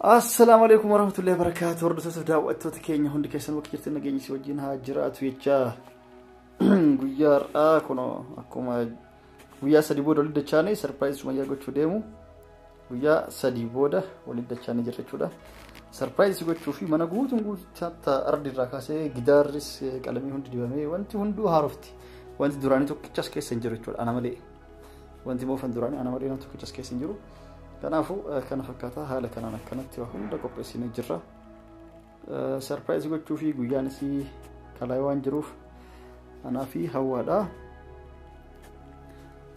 السلام عليكم ورحمة الله وبركاته. ورد تسدع وقت تكيني هندي كيسن وكيرت نجيني سوجين هاجرات ويتشا غيار كنا أكما ويا سديبودا ولد تشاني سربرايز سمايا قلت شديمو ويا سديبودا ولد تشاني جرت شودا سربرايز قلت شوفي ما نقول تنقول حتى أرض الركاسة جدارس كلامي هندي ديوامي وانت هندو هارفتي وانت دوراني توكيتشاس كيسن جرت شودا أنا ملي وانت مو فن دوراني أنا ملي نتوكيتشاس كيسن جرو كان فكرتها هلا كان كانت وهم ده كوبسين الجرة سربرايز قلت شوفي جويانسي كلايوان جروف أنا في هوادا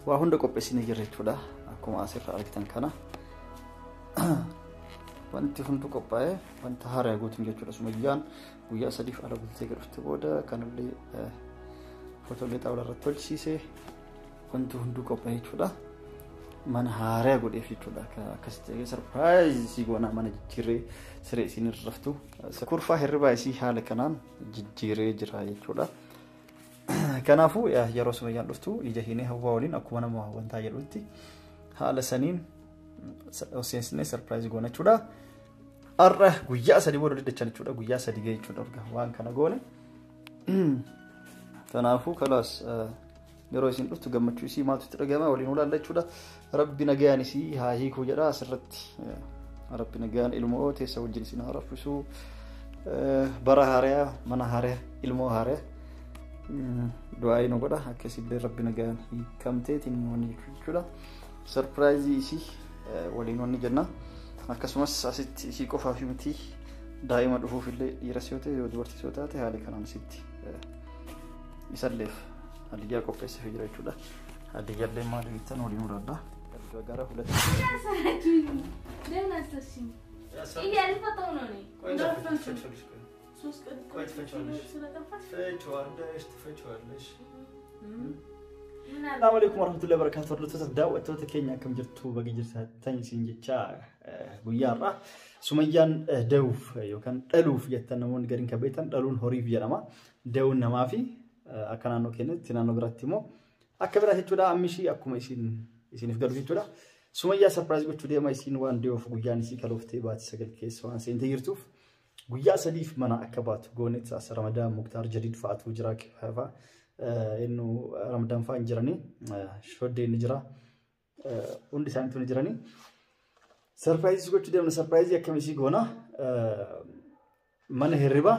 وهم ده كوبسين الجرة شودا أكون آسف على كتان كنا وانت هم كوباية وانت هاري قلت نجت شودا سميان ويا صديق على قلت كرفت بودا كانوا لي فوتوليت أولا رتول سيسه وانت هم كوباية شودا من هاري أقول إيه في تودا كاستيجي سربرايز سيقونا من جيري سري سين الرفتو سكورفا هربا سي حال كنان جيري جراي تودا كنافو يا رسول الله رفتو يجهيني هواولين أكوانا ما هو انتهى يلوتي حال سنين أوسينسني سربرايز قونا تودا أره قويا سدي بورو دي تشاني تودا قويا سدي جاي تودا وان كنا قولي كنافو خلاص يروسين رفتو قمتشو سي ما تترجمه ولين ولا لا تودا ربي نجاني سي هاي كوجرا سرت ربي نجان الموت يسوي جنسنا عرفوا برا هاريا منا هاريا المو هاريا دعائي نقوله هكذا ربي نجان كم تيتين وني كذا سربرايز سي ولين وني جنة هكذا مس أسيت سي كوفا في متي دائما دفوع في اللي يرسيوته ودورتي سوتاته هالي كلام سيتي يسلف هالي جا كوفا في جرا كذا هالي جا لما ريتان ولين وردا Gara hulat. Dena stashin. Iya alfa taunoni. السلام عليكم ورحمة الله وبركاته. ورلتوت الدعوة توت كينيا كم جرتوا بقي جرتها تاني سينجتشا بيارة سميان دوف يوكان ألوف يتنمون قرين كبيتان ألون هوريف يرما دون ما في أكان أنو كنت تنانو غراتيمو أكبر هتودا أمشي أكو ميسين يسين في قلبي تودا سمية سربرايز قلت تودي ما يسين وان ديوف قيان سي كلوفتي بعد سجل كيس وان سين تيرتوف قيا سليف منا أكبات قونت أسر رمضان مقتار جديد فات وجراك هذا إنه رمضان فان جراني شود نجرا وندي سانتو نجراني سربرايز قلت تودي من سربرايز يكمل سي قونا من هربا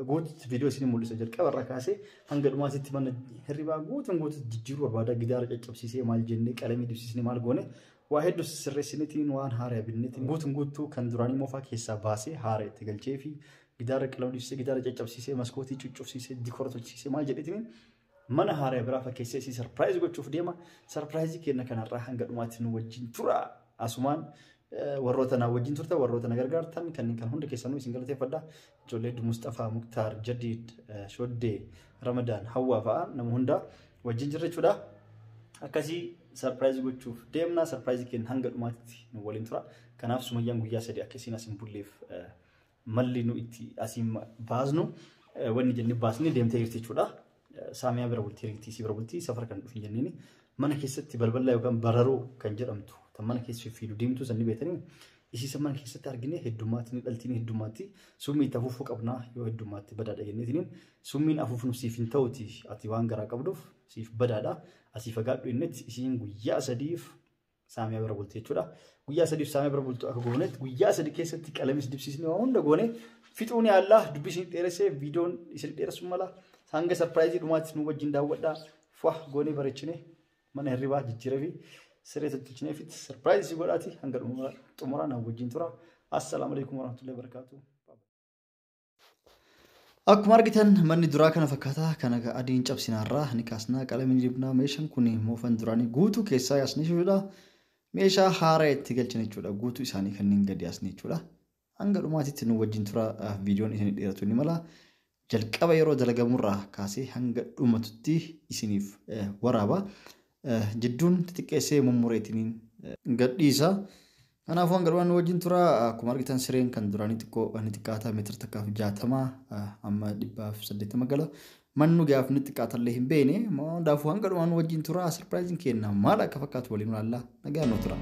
قوت فيديو سيني مولي سجل كبر ركاسي هنقل ما ستي من هربا قوت جيجيرو بعدا قدار جاب سيسي مال جنة كلامي دب سيسي مال قونة واحد دوس سر سنتين وان هاري بنتين قوت تو كان دراني موفاك حساب باسي هاري تقل شيفي قدار كلامي دب سيسي قدار جاب سيسي مسكوتي تشوف سيسي ديكوراتو سيسي مال جدتين من هاري برافا كيسي سربرايز قلت شوف ديما سربرايزي كنا كان راح هنقل ما تنوجين ترى أسمان وروتنا وجين ترتا وروتنا غرغرتن كان هند كيسانو سينغلتي فدا جوليد مصطفى مختار جديد شودي رمضان حوا فا نمهندا وجين جرچودا اكاسي سربرايز غوچوف ديمنا سربرايز كين هانغل ماتي نو ولين ترا كناف سميان غيا سدي اكاسينا سمبوليف ملينو ايتي اسيم بازنو وني جني باسني ديمتا يرتي چودا ساميا بربولتي ريتي سي بربولتي سفر كان في جنيني من كيستي بلبل لا يكن بررو كان جرمتو تمانا كيس في فيديو ديمتو سني بيتني إيشي سمان كيس تارجني هدوماتي نلتيني هدوماتي سومي تفوفك أبنا يو هدوماتي بدأ ينتينين سومين أفوف نسيفين توتي أتيوان غرا كبدوف سيف بدأ أسيف قاد بينت إيشين غيا سديف سامي بربولتي تورا غيا سديف سامي بربولتو أكو غونت غيا سديف كيس تكلمس دبسيسني وهم دغوني فيتوني الله دبسين تيرسه فيديو إيشل تيرسو مالا سانغ سربرايز دوماتي نو وجين داودا فوح غوني بريتشني من هربا جيجيرفي سريت التجني في سربرايز يقولاتي هنقول تمرنا وجين ترى السلام عليكم ورحمة الله وبركاته أكمل جتن من دراكنا فكاتا كان قاعدين جابسنا الراه نكاسنا كلامين جبنا ميشان كوني موفن دراني غوتو كيسا ياسني شولا ميشا حارة تقل جني شولا غوتو إساني كنين قد ياسني شولا هنقول ما تتنو وجين ترى فيديو إساني ديرتوني ملا جلك أبيرو دلقة مرة كاسي هنقول أمتتي إسانيف ورابا جدون تتكسي مموريتين قد إيسا أنا فوان قروان وجين ترى كماركتان سرين كان دراني تكو نتكاتا متر تكاف جاتما أما دبا في سديت مقالا منو جاف نتكاتا الليهم بيني ما دافوان قروان وجين ترى سربرايزين كينا مالا كفكات ولي من الله نقال نترى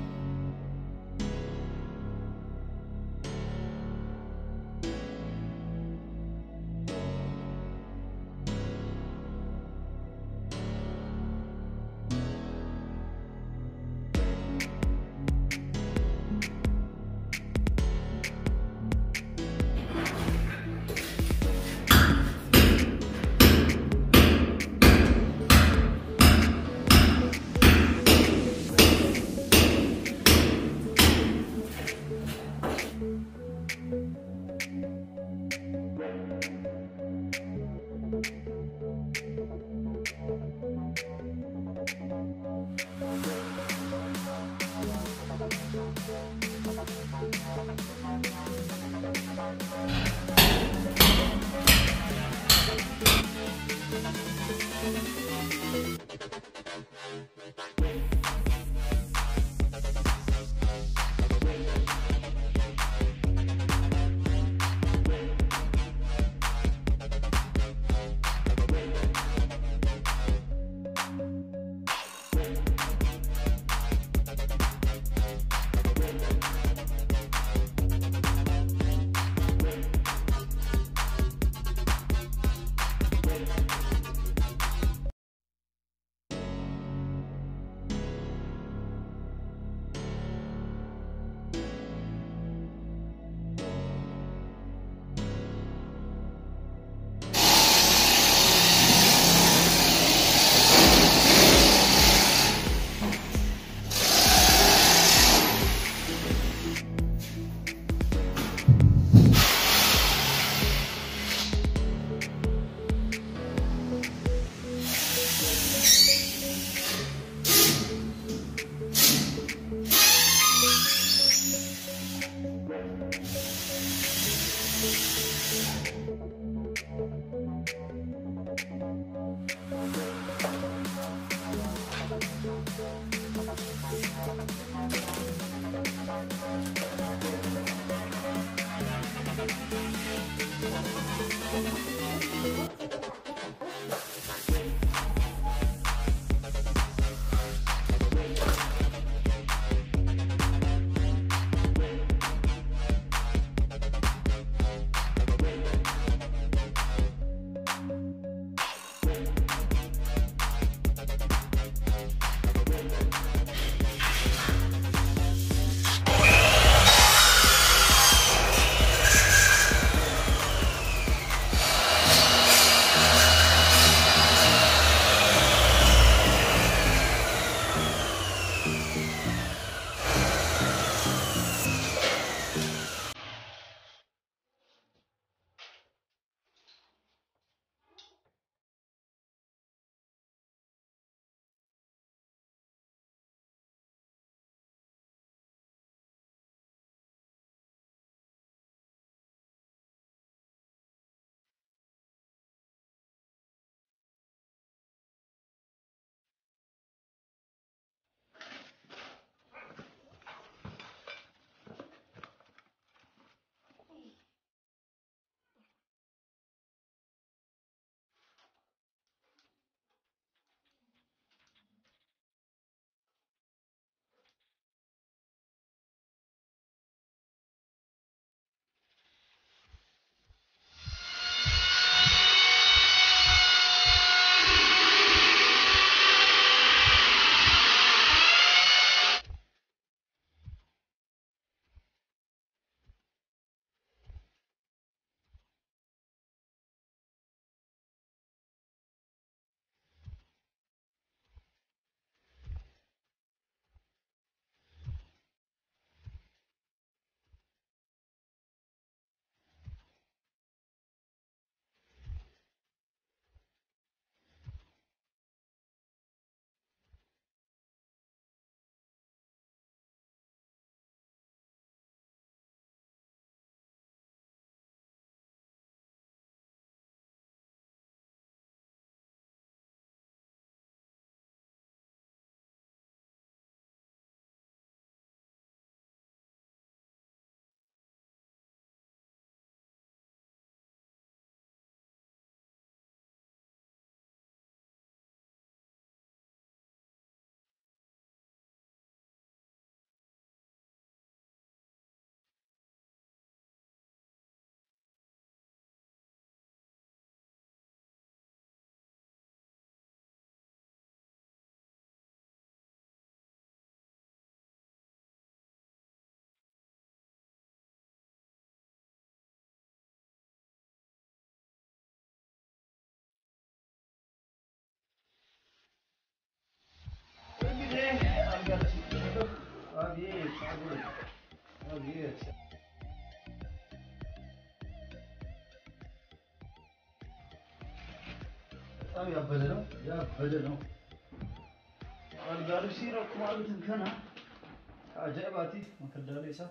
بتعمل يا بدلو يا بدلو القالب سيرة كمال تنكنا عجائباتي ما كدها ليسا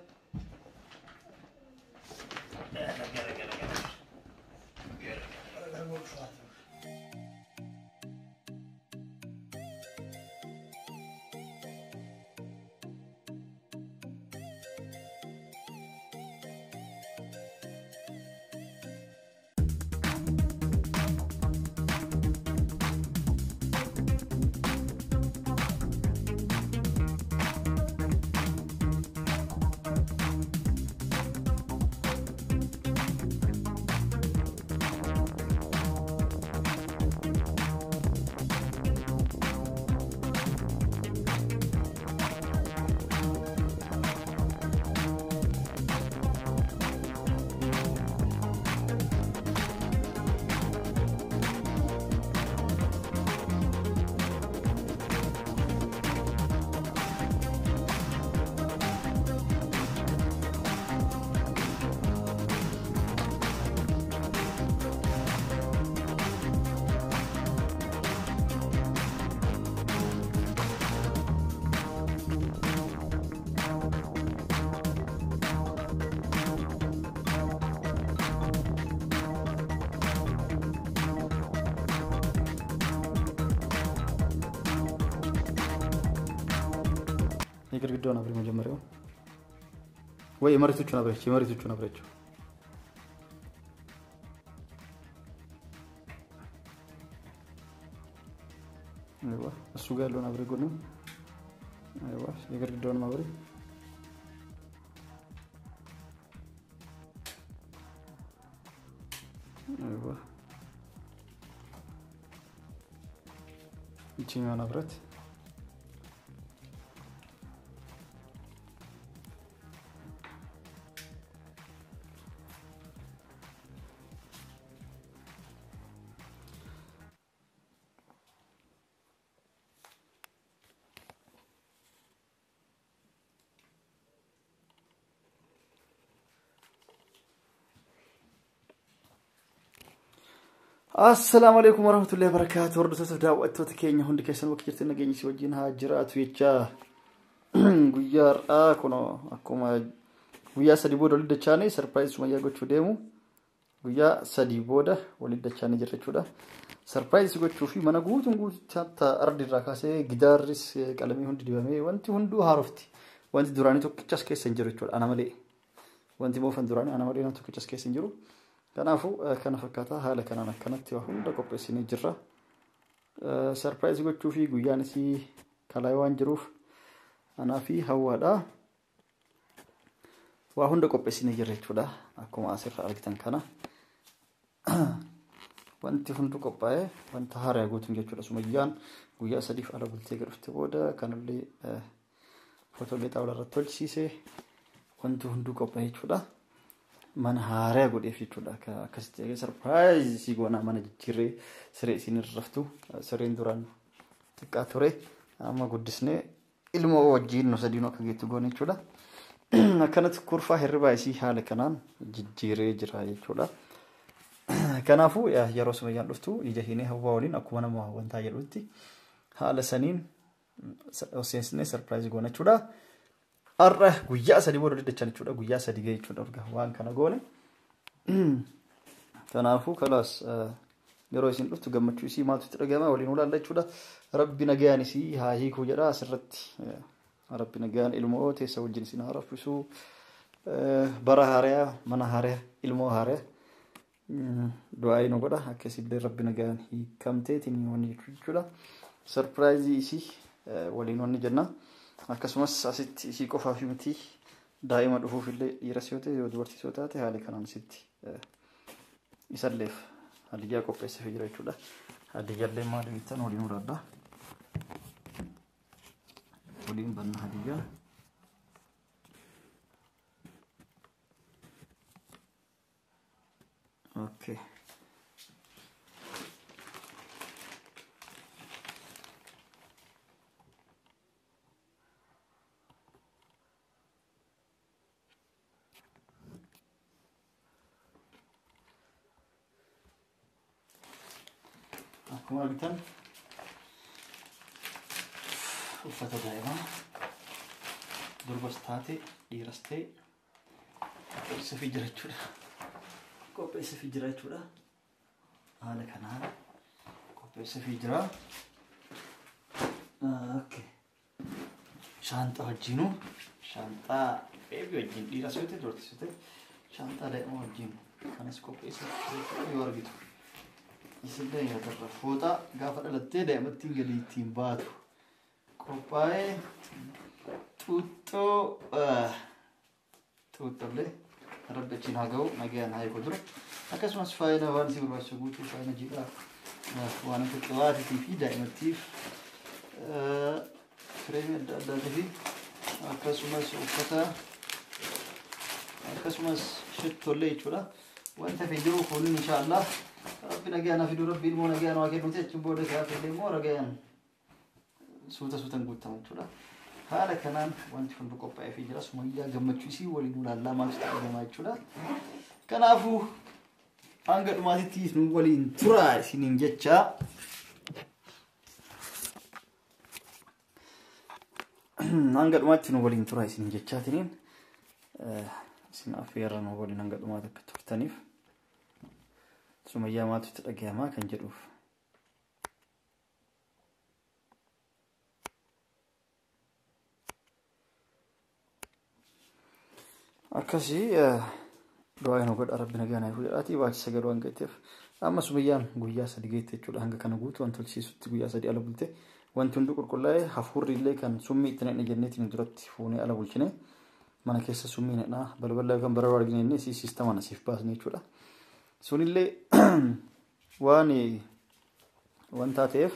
يقدر أنا أبري مجمريو وين مريتو شو نبريش مريتو شو نبريش أيوة السوق اللي أنا أبري قلنا أيوة يقدر أنا أبري أيوة يجيني أنا أبرت السلام عليكم ورحمة الله وبركاته. ورد تسدع وقت وتكين هندي كيسن وكيرت نجني سوجينها جرات ويتشا غيار كنا أكما ويا سديبودا ولد تشاني سربرايز سمايا قلت ديمو ويا سديبودا ولد تشاني جرت شودا سربرايز قلت في منا قوت تا أرض الركاسة جدارس كلامي هندي ديامي وانتي هندو هارفتي وانتي دوراني تو كتشاس كيسن جرت شودا أنا ملي وانتي مو فن دوراني أنا ملي نتو كتشاس كيسن جرو كان فكاتا هاله كان كانت هوندا كوبسيني جرا سربرايز غوتشو في غيانسي كلايوان جروف انا في هوادا وهوندا كوبسيني جريتودا اكو اسف ارغتن كان وانت هوندو كوباي وانت هاريا غوتن جيتودا سميان غيا سديف على بلتي غرفت بودا كان لي فوتو بيتا ولا رتولشيسه وانت هوندو كوباي جودا من هاريا غودي فيتودا كاستي سربرايز سيغونا من جيري سري سين رفتو سرين دوران تكاتوري اما غودسني علمو وجين نو سدينو كغيتو غوني چودا كانت كورفا هربا سي حال كنان جيري جراي چودا كنافو يا يروس ميان دفتو يجهيني هواولين اكو انا ما وانتا يلوتي حال سنين اوسينسني سربرايز غونا چودا أره غيا سدي بورو دچان چودا غيا سدي گي چودا وان كنا غوني تنافو خلاص يروسين دفتو گمچو سي ماتو ترگما ولين ولا چودا ربي نگاني سي ها هي كو جرا سرت ربي نگان علمو تي سوجين سي نعرفسو برهاريا منهاريا علمو هاريا دعاي نو غدا كسي ربي نگان هي كمتي تني وني چودا سربرايز سي ولين وني جنا akkasumas asitti si qofa fi miti daa'ima dhufuuf illee dhiiras yoo ta'e yoo dubartiis yoo taate haala kanaan sitti isalleef hadiyyaa qopheessee jira jechuudha. Hadiyyaallee maal bittan waliin muraadha. Waliin banna hadiyyaa. Okay. Akkuma argitan uffata daa'imaa durbas taate dhiiras ta'e qopheessafii jira jechuudha. Qopheessafii jira jechuudha. Haala kanaan qopheessafii jira. Okay. Shanta wajjinu shanta beebi wajjin dhiiras yoo ta'e dubartis yoo ta'e shanta daa'imaa wajjin kanas qopheessafii yoo argitu. Isillee yadarra fooxaa gaafa dhalattee daa'imattiin gadi ittiin baatu. Qophayee xuuxxollee rabbichiin haa ga'u nagaan haa eegu dura. Akkasumas faayidaa waan si barbaachisu guutuu faayina jiidhaa waan akka qibaatiitii fi daa'imattiif fireemii adda addaatii fi akkasumas uffata akkasumas shittollee jechuudha. Wanta fi jiru kun inshaallah rabbi nagaan haa fidu rabbiin immoo nagaan waa kennuuti achiin booda isaafillee immoo nagaan suutan guutamu jechuudha. Haala kanaan wanti hundi qophaa'ee fi jira. Sumayyaa gammachuu isii waliin ulaalaa maaltu ta'amaa jechuudha. Kanaafuu hanga dhumaatitti nu waliin turaa isiniin jecha. Hanga dhumaatti nu waliin turaa isiniin jechaatiniin isin affeerra nu waliin hanga dhumaatti akka turtaniif Sumayyaa maatu itti dhagahamaa kan jedhuuf. Akkasii doa yang godha rabbi nagaan haa fudhaati baachisa garuu hanga itteef amma Sumayyaan guyyaa sadii geette jechuudha. Hanga kana guutuu wanti tolchiisutti guyyaa sadii ala bulte wanti hundi qulqullaa'ee hafuurri illee kan summii itti naqne jenneetiin duratti fuunee ala bulchine mana keessa summii naqnaa balbala yookaan bara argine inni siistama nasiif baasne jechuudha. Sunillee waan taateef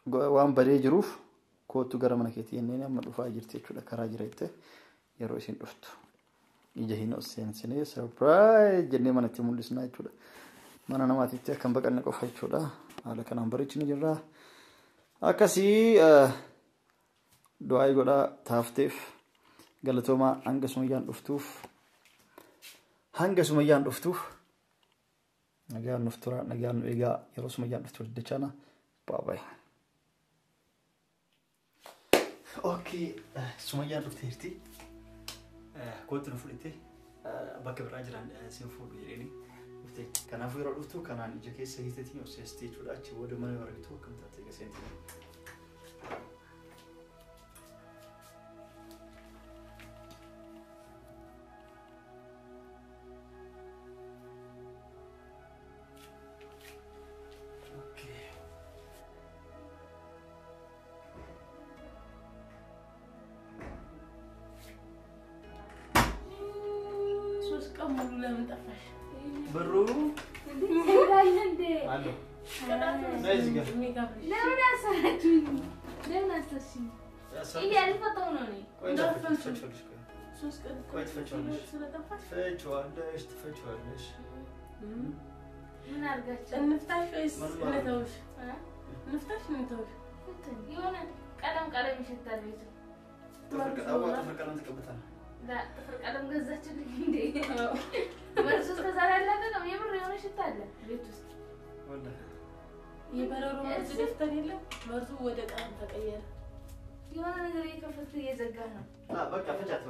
waan badee jiruuf kootu gara mana keetii jennee amma dhufaa jirti jechuudha. Karaa jira jettee yeroo isin dhuftu ija hin oseensinee surprise jennee manatti mul'isnaa jechuudha. Mana namaatitti akkan baqanne qofa jechuudha. Haala kanaan bareechine jirra. Akkasii du'aa godhaa taafteef galatoomaa hanga Sumayyaan dhuftuuf nagaan nuuf tura nagaan nu eegaa yeroo Sumayyaan dhuftu dachaana bye. Okay, Sumayyaan dhufteerti. Kootti nu fudhatte bakka biraa jiran siin fuudhu jedhanii dhufte. Kanaafuu yeroo dhuftu kanaan ija keessa hiiteetiin obseessitee jechuudha. Achi booda mana yoo argitu akkam taatee gaseenti. Baru. Halo. Nice juga. Lemon asal sih. Ini ada foto nih. Fechuanes. Benar gak? Naftash is netosh. Naftash netosh. Gimana? Kadang-kadang misal itu. Terkadang kebetulan. لا أنا مجزت اللي عندي. مرسوس كذا لا كم يمر يوم شتاله بيتوس. ولا. يبرروا مرسوس دفتري له مرسوس ودك أنا تغير. يوانا نقدر يكفت يزجانا. لا بقى فجأت.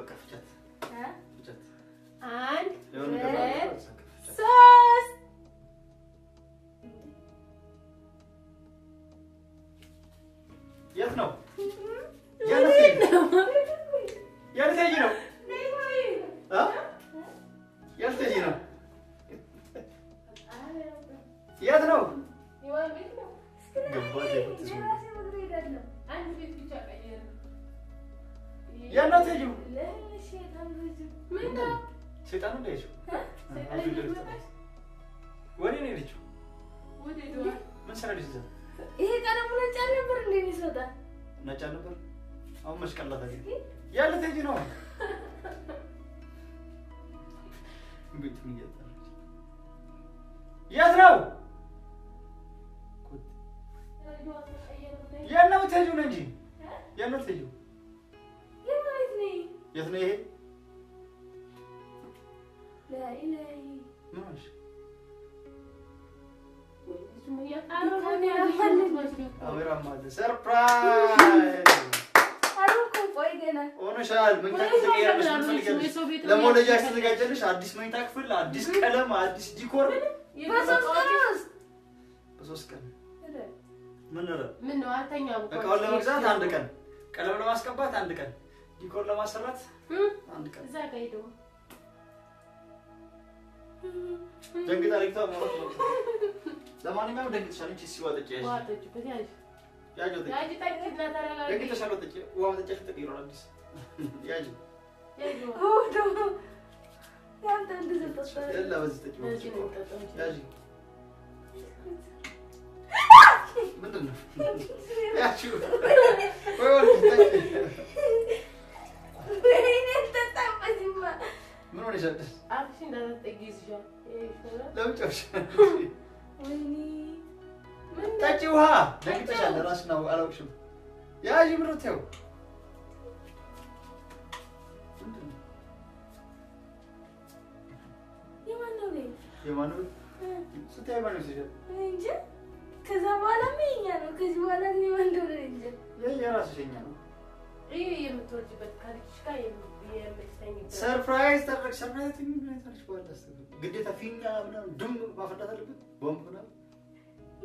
ها؟ فجأت. And sauce. Yes no. Yes no. Huh? Yes, you know. Yes, no. You want me to? I'm with you. Yeah, not you. Minta. Setan udah itu. What do you need? What do you do? Mana di situ? Karena mulai cari berlin ini sudah. Nak cari ber? Aku masih kalah tadi. Ya, lihat aja no. Yes, no. Ya, no, tell you, Nanji. Ya, no, tell you. Yes, no. لا إلهي. ماشي. Sumaya. Kamera mal. Surprise! አሩኩ ቆይ ገና ሆነሻል ምን ታክፍያለሽ ለሞለጃሽ ተዘጋጀልሽ አዲስ መኝታ ክፍል አዲስ ቀለም አዲስ ዲኮር በሶስት ቀን ምን ነው አልተኛው እቃውን ለመግዛት አንድ ቀን ቀለም ለማስቀባት አንድ ቀን ዲኮር ለማሰራት አንድ ቀን እዛ ጋር ሄዶ ደንግጣ ልክታ ማለት ነው ለማንኛውም ደንግጥሻል እንጂ ሲዋጠጭ ያጅ ያጅ ታይትና ተረጋጋ ደንግጥ ተሻለጥጭ ዋው ተጨሽ ተቀይሮ አዲስ ያጅ ኦዶ ያንተ እንደዚህ ተጣጣ ያላ በዚህ ተጭ ያጅ ምንድነው ያቺ ወይኔ ተጣጣበዚማ ምን ሆነሽ አፍሽ እንዳትጠጊዝሻ ለምጨሽ ወይኔ ታጭውሃ ደንግጠሻል ራስ ነው አላውቅሽም ያጂ ምሩቴው የማነው ስታይ ማነው ሲጀምር እንጂ ከዛ በኋላ ምንኛ ነው ከዚህ በኋላ ነው እንደው እንጂ የራስሽኛ ነው ይሄ የምትወጪበት ካርክሽ ጋር የምትስተኝበት ሰርፕራይዝ ተደረግ ሰርፕራይዝ ምን ታርሽ ወጣስ ግዴታ ፊኛ ምናምን ድም ማፈዳት አለበት ቦምብ ምናምን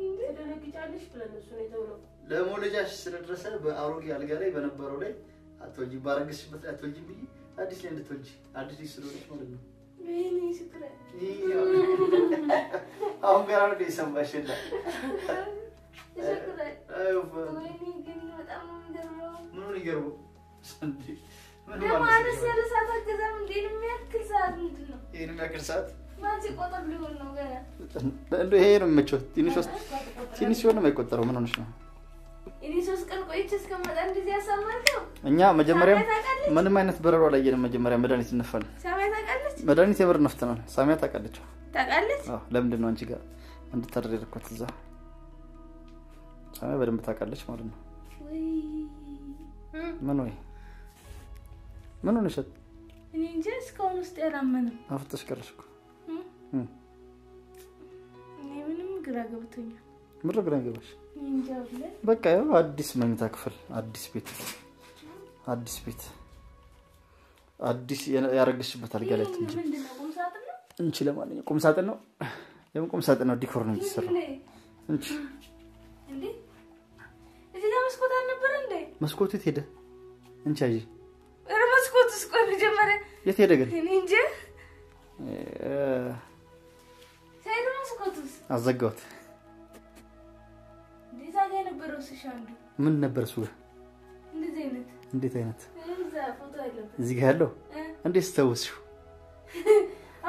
እንደደረግጫለሽ ብለን እሱ ነው የተውለው ለሞለጃሽ ስለደረሰ በአሮጌ አልጋ ላይ በነበረው ላይ አትወጂ ባረግሽበት አትወጂ ብዬ አዲስ ላይ እንድትወጂ አዲስ ስለሆነሽ ማለት ነው ወይኔ ሽክራ አሁን ጋር ነው የሰማሽላ ሽክራ ወይኔ ግን በጣም ነው የሚገርመው ምን ይገርመው ሰንዲ ምን ማለት ነው ለሰዓት አገዛም እንዴ የሚያክል ሰዓት ምንድነው ይሄ የሚያክል ሰዓት ማንቺ ቆጠር ሊሆን ነው ገና እንዴ ይሄ ነው መቾት ትንሽ ሆነ የማይቆጠረው ምን ሆነሽ ነው እኔ 3 ቀን ቆይቼ እስከመጣ እንደዚህ ያሳማርከው እኛ መጀመሪያ ምንም አይነት በረሮ ላይ የለም መጀመሪያ መድኃኒት እንፈል ሳሚያ ታውቃለች መድኃኒት የብር ነፍተናል ሳሚያ ታውቃለች ታውቃለች ለምንድን ነው አንቺ ጋር እንድታደርኩት እዛ ሳሚያ በደንብ ታውቃለች ማለት ነው ምን ሆነሽ እኔ እንጂ እስካሁን ውስጥ ያላመነም አፍጥሽ ቀረሽኩ እኔ ምንም ግራ ገብቶኛል ምን ግራ ገባሽ እንጃውለ በቃ ያው አዲስ መኝታ ክፍል አዲስ ቤት አዲስ ያረግሽበት አልጋ ላይ እንጂ እንቺ ለማንኛውም ቁም ሳጥን ነው የምን ቁም ሳጥን ነው ዲኮር ነው የሚሰራው እንቺ እንዴ እዚህ ጋር መስኮት አልነበረ እንዴ መስኮት የት ሄደ እንቺ አይ መስኮት እስቆይ ጀመረ የት ሄደ ግን እኔ እንጂ ሳይዱ መስኮቱስ አዘጋውት ዲዛ ጋር ነበረው ሲሻንዱ ምን ነበር እሱ እንዴት አይነት እዛ ፎቶ አይደለም እዚህ ጋር ያለው እንዴት ተወስሽው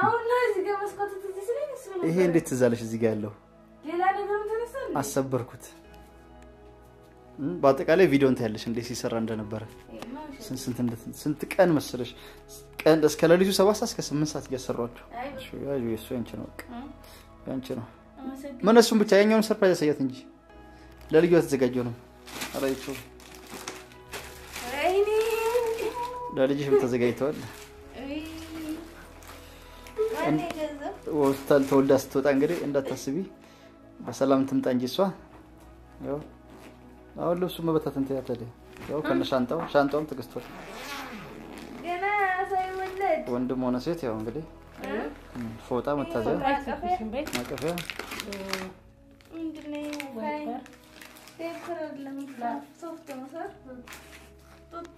አሁን ነው እዚህ ጋር መስኮቱ ትዝለኝ እሱ ነው ይሄ እንዴት ትዛለሽ እዚህ ጋር ያለው ሌላ ነገር ተነሳለ አሰበርኩት በአጠቃላይ ቪዲዮ እንታያለሽ እንዴት ሲሰራ እንደነበረ ስንት ቀን መሰለሽ ቀን እስከ ለሊቱ 7 ሰዓት እስከ 8 ሰዓት እያሰራችሁ ያዩ እሱ ያንቺ ነው ምን እሱም ብቻ ያኛውን ሰርፕራይዝ ያሳያት እንጂ ለልዩ ተዘጋጀው ነው አላይቹ አይኔ ለልጅሽ ተዘጋጅቷል ወስታል ተወልዳ ስትወጣ እንግዲህ እንዳታስቢ በሰላም ትምጣ እንጂ እሷ ያው አሁን ልብሱ መበታተን ተያታለ ያው ከነሻንጣውም ተገዝቷል ገና ሳይወለድ ወንድም ሆነ ሴት ያው እንግዲህ ፎጣ መታዘያ ማቀፊያ ምንድነው ዋይፐር ቴፕር ለምትላ ሶፍት መሳር ጦጣ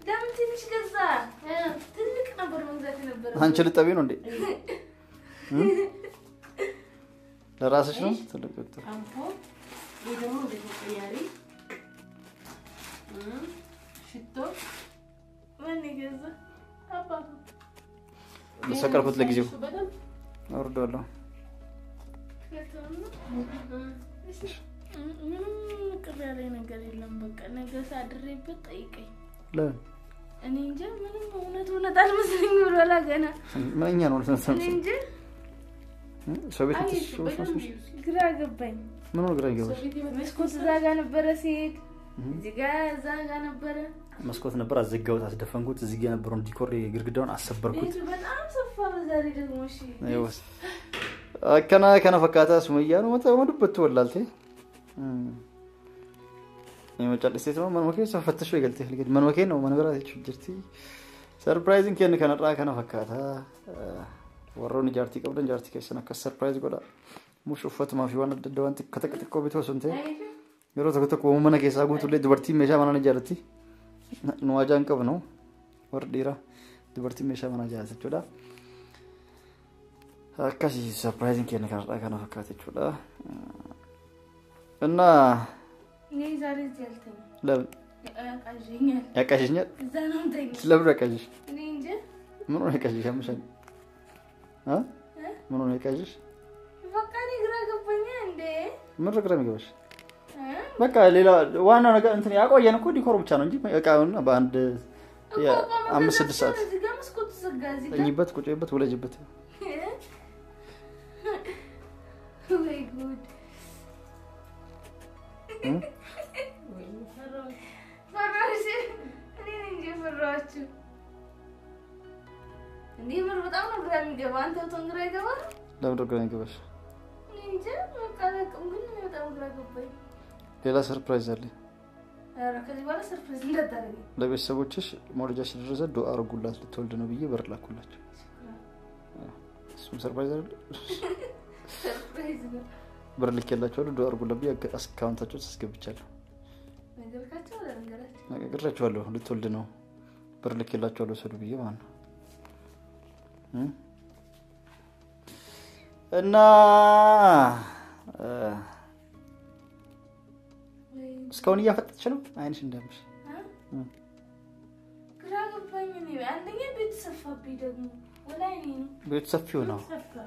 ደም ትንሽ ገዛ ትልቅ ነበር መግዛት ነበር አንቺ ልጠቢ ነው እንዴ ለራስሽ ነው ትልቅ ዶክተር አንፎ ይደሞ እንደተቀያሪ ሽቶ ማን ይገዛ አባቱ ለሰቀርኩት ለጊዜው አውርደዋለሁ ምንም ቅር ያለኝ ነገር የለም በቃ ነገ ሳድሬበት ጠይቀኝ ለምን እኔ እንጃ ምንም እውነት አልመስለኝ ብሏላ ገና ማንኛ ነው ለሰንሰን እንጂ ሶቤት ግራ ገባኝ ምን ነው ግራ ገባሽ መስኮት ዛጋ ነበር ሴት እዚህ ጋር ነበር መስኮት ነበር አዘጋውት አስደፈንኩት እዚህ ጋር ነበር ዲኮር ግርግዳውን አሰበርኩት በጣም ሰፋ በዛሬ ደግሞ እሺ አይወስ كنا فكاتا سميان وما دبت والله ما جالس يسمع من مكين سفتش وقلت له من مكين ومن غيره شجرتي سربرايزين كان راح كنا فكاتا وروني جارتي قبل جارتي كيس أنا كسربرايز قولا مش شوفت ما في وانا دوان كتك كوبيتو سنتي يروح تكتك ومنا كيس أقول تقول دبرتي مشى منا جارتي نواجهن كبنو ورديرا دبرتي مشى منا جالس تقولا كاسي سربرايزين كان راح كنا فكاتا تقولا إننا نيجي زاري زيالتين لا أكاجينيا أكاجينيا زانم تاني لا برا أكاجيش نيجي منو هيك أكاجيش هم شان ها منو هيك أكاجيش فكاني غراق بنيان ده من رقم يجوش بقى ليلا وانا أنا أنتني أقوى يعني كودي كورب شانو جيب أكاون باند يا أم سد ساعات زجاج كنت زجاج نجيبت كنت جيبت ولا جيبت very good فراشي أنا نجي فراشي نجي مربطان نبرم جوان تو تنقرأ جوان لا برقم يجوش نجي مكانه كمقول نبرم جوان ليلا سربرايز اللي ركزي ولا سربرايز لا ترى لا بس سوتشش مورجاش الرزق دو أرجولات لتولد نبيه برلا كلش اسمه سربرايز سربرايز برلي كلا تولد دو أرجولا بيه أكاونت تجوز سكيب بتشال نقولك ولا نقولك نقدر تقوله لتولد نو برلي كلا تولد سلو بيه مان إننا سكوني يا فتى شنو؟ عينش ندمش. كراغ بانيني عندنا بيت صفا بيدهم ولا ينين. بيت صفيونا. صفا.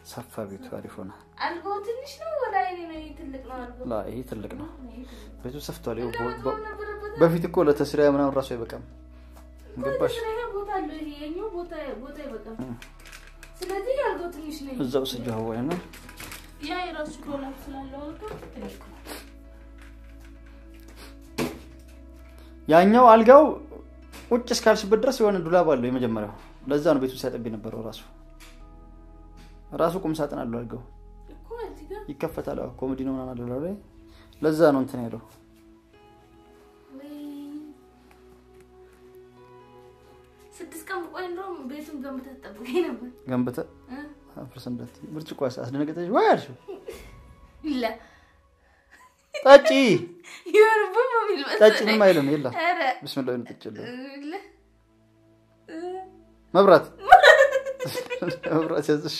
صفا بيت عارفونا. الجوت نشنا ولا ينين يتلقنا الجوت. لا هي تلقنا. بيت صفتوا عليه بفيت كله تسريع من الرأس يبكم. قبش. تسريع بوتا له هي نيو بوتا يبكم. سلادي الجوت نشنا. الزوج سجوا هنا. يا يراسو دولا سلالوكو تلقنا. ያኛው አልጋው ውጭ እስካልሽበት ድረስ የሆነ ዱላብ አለው የመጀመሪያው ለዛ ነው ቤቱ ሳይጠብ የነበረው ራሱ ቁም ሳጥን አለው አልጋው እኮ እዚህ ጋር ይከፈታል ኮሜዲ ነው ምናምን አለው ላይ ለዛ ነው እንትን ያለው ስድስት ቀን ቆይ እንደውም ቤቱን ገንብተህ ተጠብቀኝ ነበር ገንብተህ አፍርሰንበት ብርጭቆስ አስደነገጠሽ ወይ አልሽው لا طاجي يربو ما بالبس طاجي ما يلم يلا بسم الله نتجل لا مبرات مبرات يزش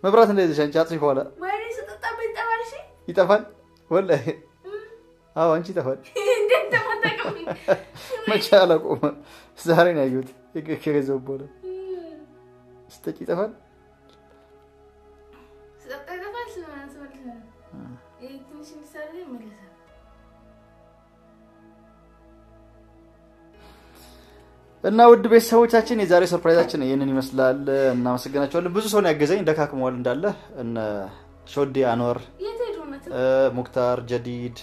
مبرات اللي يزش جاتي ولا ما ليش تطبل طبل شيء يطفل ولا انت تفل انت ما تقوم ما شاء الله قوم زهرين ايوت كيزو بوله استجي تفل እና ውድ ቤተሰቦቻችን የዛሬ ሰርፕራይዛችን ይሄንን ይመስላል እና መስገናቸዋለን ብዙ ሰው ነው ያገዘኝ ደካክመዋል እንዳለ እነ ሾዲ አንወር ሙክታር ጀዲድ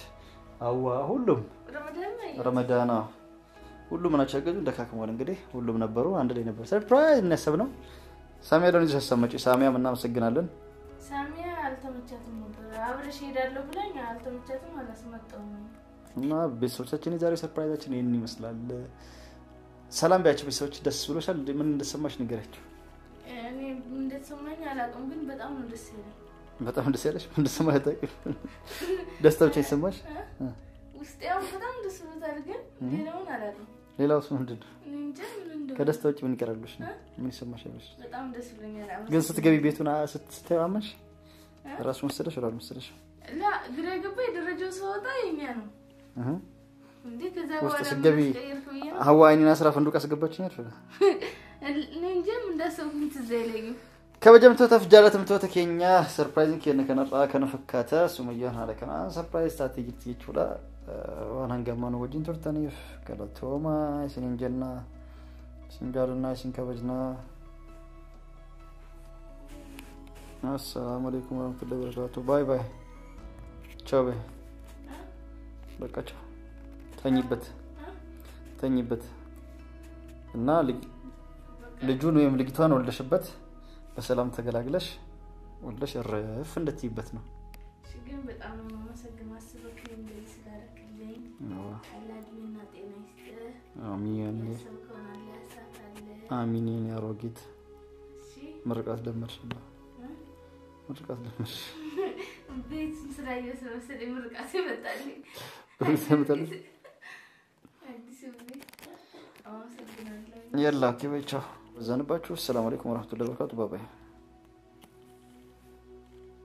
አዋ ሁሉም ረመዳና ሁሉም ናቸው ያገዙ ደካክመዋል እንግዲህ ሁሉም ነበሩ አንድ ላይ ነበር ሰርፕራይዝ እናሰብነው ሳሚያ ደንጅ ተሰማጭ ሳሚያ እና መስገናለን ሳሚያ አልተመቻትም ነበር አብረሽ ሄዳለሁ ብለኝ አልተመቻትም አላስመጣውም እና ቤተሰቦቻችን የዛሬ ሰርፕራይዛችን ይሄንን ይመስላል ሰላም ቢያችሁ ቤተሰቦች ደስ ብሎሻል ምን እንደሰማሽ ንገራችሁ እኔ እንደሰማኝ አላውቅም ግን በጣም ነው ደስ ያለኝ በጣም ደስ ያለሽ ምን እንደሰማሽ ታውቂው ደስታው ብቻ ይሰማሽ ውስጤው በጣም ደስ ብሎታል ግን ሌላውን አላውቅም ሌላውስ ምንድን ነው እንጃ ምን እንደሆነ ከደስታው ውጭ ምን ይቀራልሽ ምን ይሰማሽ ያለሽ በጣም ደስ ብሎኛል ግን ስትገቢ ቤቱን ስትተዋመሽ ራስ መሰለሽ ወላ መሰለሽ لا ግራ ገባኝ ደረጃው ሰውጣ የኛ ነው እንዴ ከዛ በኋላ ስትገቢ ሀዋይኒና ስራ ፈንዱቅ አስገባችኝ አይደል እንዴም እንዳሰብኩኝ ትዘይለኝ ከበጀምቶ ተፍጃለትም ተወተከኛ ሰርፕራይዚንግ ከነከነራ ከነፈካተ ሱመያን አለከና ሰርፕራይዝ ታትይት ይችላ ዋናን ገማኑ ወጅን ተርተኒፍ ከለቶማ ሲንጀና ሲንጋልና ሲንከበጅና السلام عليكم ورحمة الله وبركاته باي باي ቻው ባይ በቃ ቻው ተኝበት እና ልጅ ልጁን ወይም ልጅቷን ወልደሽበት በሰላም ተገላግለሽ ወልደሽ ረፍ እንደትይበት ነው ግን በጣም ነው ማመሰግነው አስበክ እንደዚህ ስላደረክልኝ አላህ ዲና ጤና ይስጥህ አሚን አሚን ያ ሮጊት እሺ ምርቃት ደመርሽና ምርቃት ደመርሽ ቤት ስራዬ ስለሰለ ምርቃት ይመጣልኝ አዲስ ቤት አመሰግናለሁ يلا كيف يتشاف زنباتشو السلام عليكم ورحمة الله وبركاته باي باي